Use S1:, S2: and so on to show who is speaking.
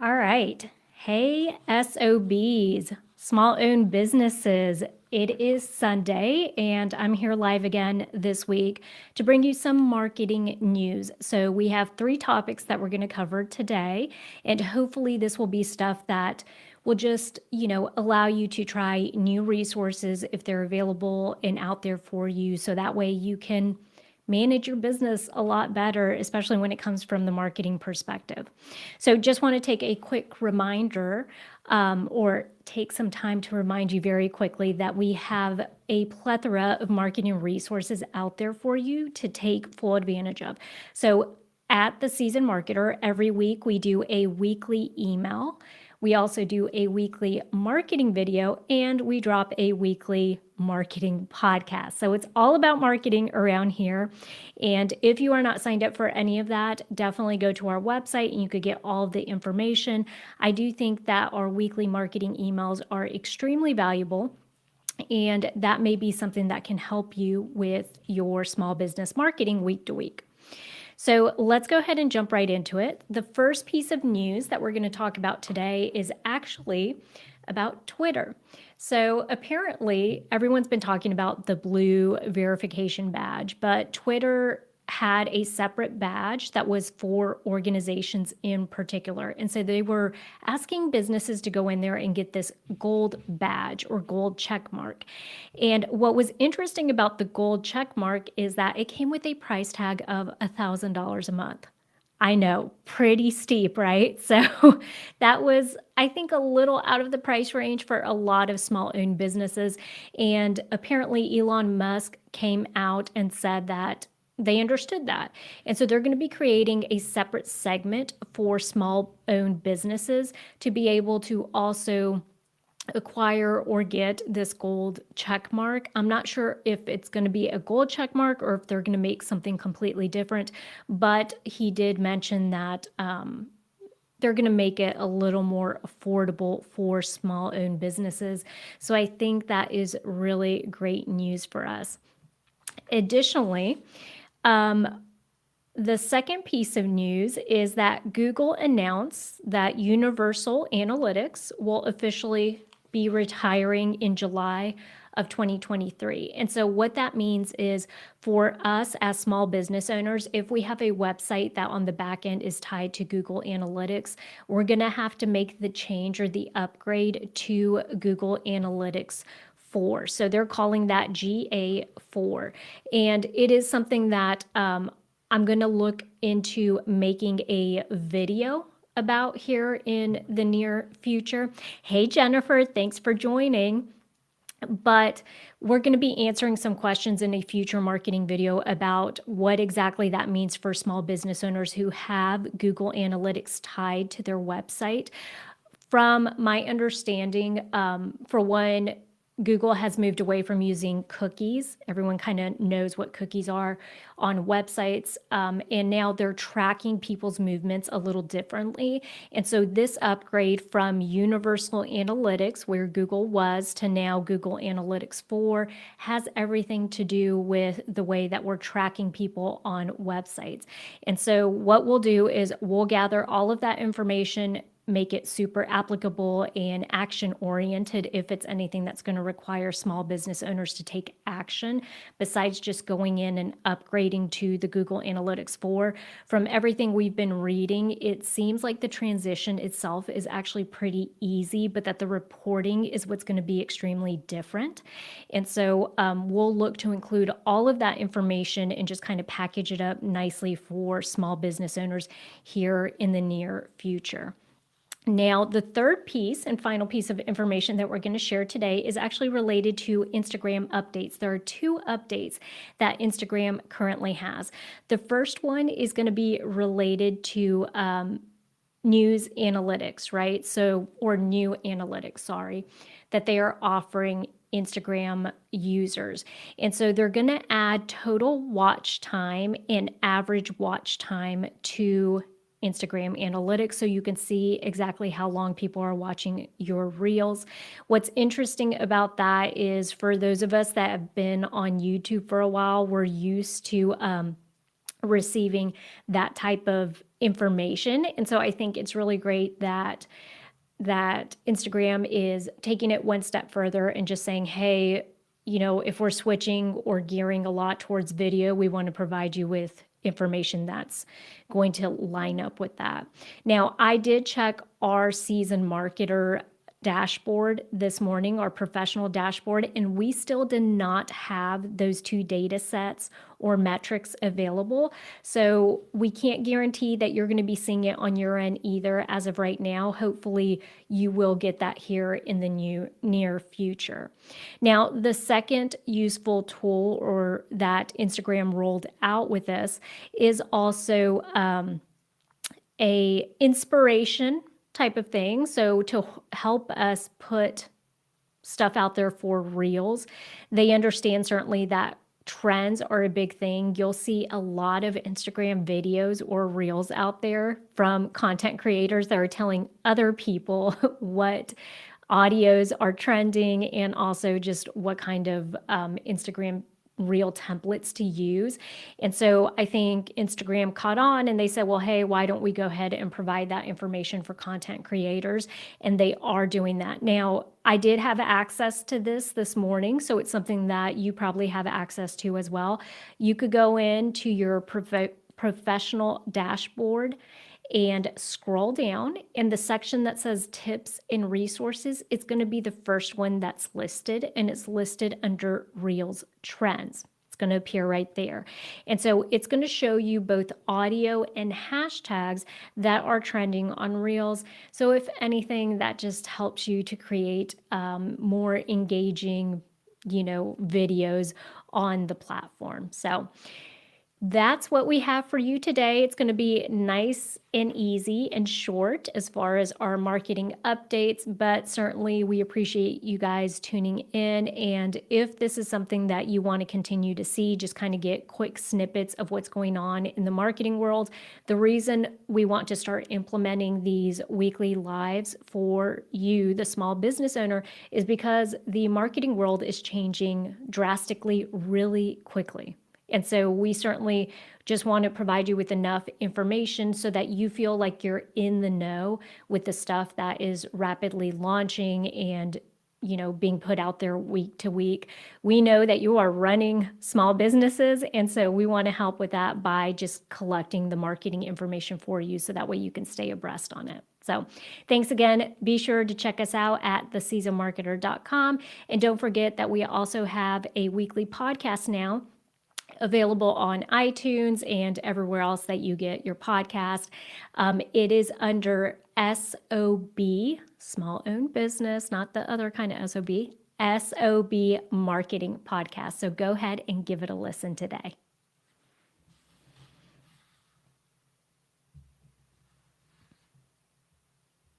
S1: All right. Hey, SOBs, small owned businesses. It is Sunday, and I'm here live again this week to bring you some marketing news. So, we have three topics that we're going to cover today, and hopefully, this will be stuff that will just, allow you to try new resources if they're available and out there for you. So that way you can manage your business a lot better, especially when it comes from the marketing perspective. So, just want to take a quick reminder or take some time to remind you very quickly that we have a plethora of marketing resources out there for you to take full advantage of. So, at the Seasoned Marketer, every week we do a weekly email. We also do a weekly marketing video and we drop a weekly marketing podcast. So it's all about marketing around here. And if you are not signed up for any of that, definitely go to our website and you could get all of the information. I do think that our weekly marketing emails are extremely valuable. And that may be something that can help you with your small business marketing week to week. So let's go ahead and jump right into it. The first piece of news that we're going to talk about today is actually about Twitter. So apparently, everyone's been talking about the blue verification badge, but Twitter had a separate badge that was for organizations in particular. And so they were asking businesses to go in there and get this gold badge or gold check mark. And what was interesting about the gold check mark is that it came with a price tag of $1,000 a month. I know, pretty steep, right? So that was, I think, a little out of the price range for a lot of small owned businesses. And apparently, Elon Musk came out and said that they understood that. And so they're going to be creating a separate segment for small owned businesses to be able to also acquire or get this gold check mark. I'm not sure if it's going to be a gold check mark or if they're going to make something completely different, but he did mention that they're going to make it a little more affordable for small owned businesses. So I think that is really great news for us. Additionally, the second piece of news is that Google announced that Universal Analytics will officially be retiring in July of 2023. And so, what that means is for us as small business owners, if we have a website that on the back end is tied to Google Analytics, we're going to have to make the change or the upgrade to Google Analytics 4. So they're calling that GA4. And it is something that I'm going to look into making a video about here in the near future. Hey, Jennifer, thanks for joining. But we're going to be answering some questions in a future marketing video about what exactly that means for small business owners who have Google Analytics tied to their website. From my understanding, for one, Google has moved away from using cookies. Everyone kind of knows what cookies are on websites. And now they're tracking people's movements a little differently. And so, this upgrade from Universal Analytics, where Google was, to now Google Analytics 4, has everything to do with the way that we're tracking people on websites. And so, what we'll do is we'll gather all of that information, make it super applicable and action oriented if it's anything that's going to require small business owners to take action besides just going in and upgrading to the Google Analytics 4. From everything we've been reading, it seems like the transition itself is actually pretty easy, but that the reporting is what's going to be extremely different. And so we'll look to include all of that information and just kind of package it up nicely for small business owners here in the near future. Now, the third piece and final piece of information that we're going to share today is actually related to Instagram updates. There are two updates that Instagram currently has. The first one is going to be related to news analytics, right? So, or new analytics, sorry, that they are offering Instagram users. And so they're going to add total watch time and average watch time to Instagram analytics so you can see exactly how long people are watching your reels. What's interesting about that is for those of us that have been on YouTube for a while, we're used to receiving that type of information. And so I think it's really great that Instagram is taking it one step further and just saying, hey, if we're switching or gearing a lot towards video, we want to provide you with information that's going to line up with that. Now, I did check our seasoned marketer dashboard this morning, our professional dashboard, and we still did not have those two data sets or metrics available. So we can't guarantee that you're going to be seeing it on your end either as of right now. Hopefully you will get that here in the near future. Now, the second useful tool or that Instagram rolled out with us is also a inspiration type of thing. So to help us put stuff out there for reels, they understand certainly that trends are a big thing. You'll see a lot of Instagram videos or reels out there from content creators that are telling other people what audios are trending and also just what kind of Instagram reel templates to use. And so I think Instagram caught on and they said, well, hey, why don't we go ahead and provide that information for content creators? And they are doing that. Now, I did have access to this morning, so it's something that you probably have access to as well. You could go into your professional dashboard and scroll down in the section that says tips and resources. It's going to be the first one that's listed, and it's listed under Reels Trends. It's going to appear right there. And so it's going to show you both audio and hashtags that are trending on Reels. So if anything, that just helps you to create more engaging, videos on the platform. So that's what we have for you today. It's going to be nice and easy and short as far as our marketing updates, but certainly we appreciate you guys tuning in. And if this is something that you want to continue to see, just kind of get quick snippets of what's going on in the marketing world, the reason we want to start implementing these weekly lives for you, the small business owner, is because the marketing world is changing drastically really quickly. And so we certainly just want to provide you with enough information so that you feel like you're in the know with the stuff that is rapidly launching and being put out there week to week. We know that you are running small businesses, and so we want to help with that by just collecting the marketing information for you so that way you can stay abreast on it. So thanks again. Be sure to check us out at theseasonedmarketer.com. And don't forget that we also have a weekly podcast now available on iTunes and everywhere else that you get your podcast. It is under SOB, small owned business, not the other kind of SOB Marketing Podcast. So go ahead and give it a listen today.